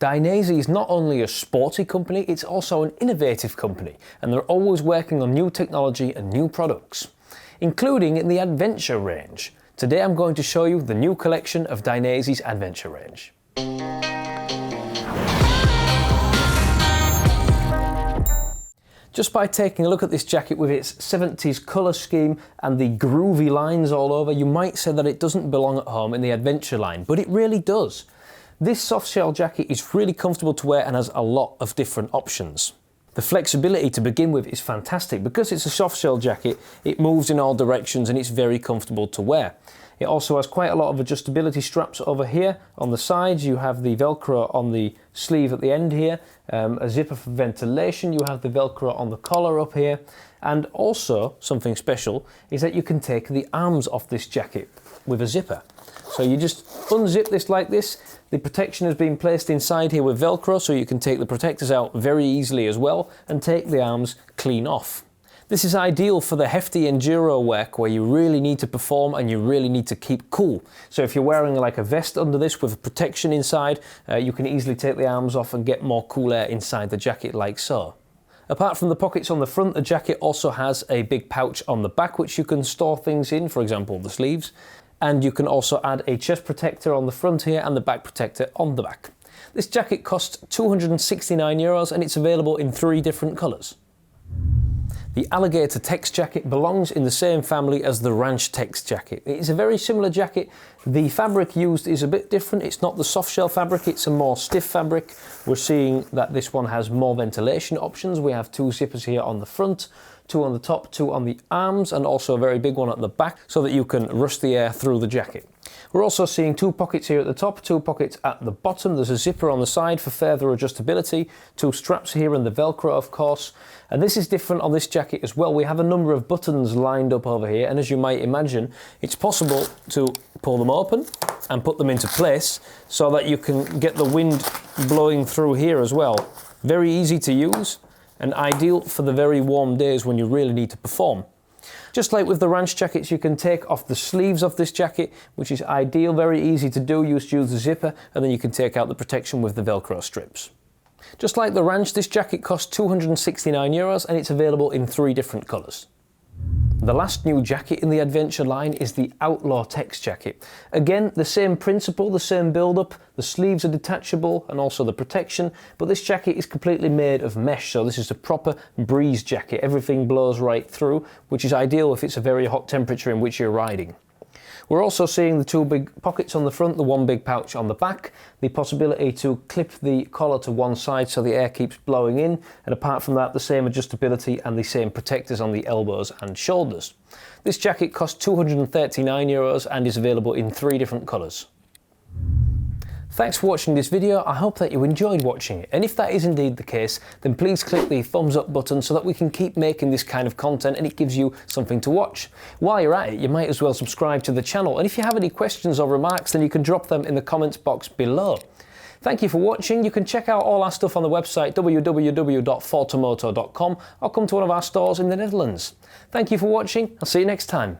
Dainese is not only a sporty company, it's also an innovative company, and they're always working on new technology and new products, including in the adventure range. Today I'm going to show you the new collection of Dainese's adventure range. Just by taking a look at this jacket with its 70s colour scheme and the groovy lines all over, you might say that it doesn't belong at home in the adventure line, but it really does. This soft shell jacket is really comfortable to wear and has a lot of different options. The flexibility to begin with is fantastic. Because it's a soft shell jacket, it moves in all directions and it's very comfortable to wear. It also has quite a lot of adjustability straps over here. On the sides you have the Velcro on the sleeve at the end here, a zipper for ventilation, you have the Velcro on the collar up here, and also something special is that you can take the arms off this jacket with a zipper. So you just unzip this like this. The protection has been placed inside here with Velcro, so you can take the protectors out very easily as well and take the arms clean off. This is ideal for the hefty enduro work where you really need to perform and you really need to keep cool. So if you're wearing like a vest under this with protection inside, you can easily take the arms off and get more cool air inside the jacket like so. Apart from the pockets on the front, the jacket also has a big pouch on the back which you can store things in, for example the sleeves. And you can also add a chest protector on the front here and the back protector on the back. This jacket costs €269 and it's available in 3 different colours. The Alligator Tex jacket belongs in the same family as the Ranch Tex jacket. It is a very similar jacket. The fabric used is a bit different. It's not the soft shell fabric, it's a more stiff fabric. We're seeing that this one has more ventilation options. We have 2 zippers here on the front, 2 on the top, 2 on the arms, and also a very big one at the back so that you can rush the air through the jacket. We're also seeing 2 pockets here at the top, 2 pockets at the bottom. There's a zipper on the side for further adjustability, 2 straps here and the Velcro of course. And this is different on this jacket as well. We have a number of buttons lined up over here, and as you might imagine, it's possible to pull them open and put them into place so that you can get the wind blowing through here as well. Very easy to use and ideal for the very warm days when you really need to perform. Just like with the Ranch jackets, you can take off the sleeves of this jacket, which is ideal, very easy to do. You just use the zipper and then you can take out the protection with the Velcro strips. Just like the Ranch, this jacket costs €269 and it's available in 3 different colours. The last new jacket in the adventure line is the Outlaw Tex jacket. Again, the same principle, the same build-up, the sleeves are detachable and also the protection, but this jacket is completely made of mesh, so this is a proper breeze jacket. Everything blows right through, which is ideal if it's a very hot temperature in which you're riding. We're also seeing the 2 big pockets on the front, the 1 big pouch on the back, the possibility to clip the collar to one side so the air keeps blowing in, and apart from that the same adjustability and the same protectors on the elbows and shoulders. This jacket costs €239 and is available in 3 different colours. Thanks for watching this video. I hope that you enjoyed watching it, and if that is indeed the case, then please click the thumbs up button so that we can keep making this kind of content and it gives you something to watch. While you're at it, you might as well subscribe to the channel, and if you have any questions or remarks then you can drop them in the comments box below. Thank you for watching. You can check out all our stuff on the website www.fortomoto.com or come to one of our stores in the Netherlands. Thank you for watching. I'll see you next time.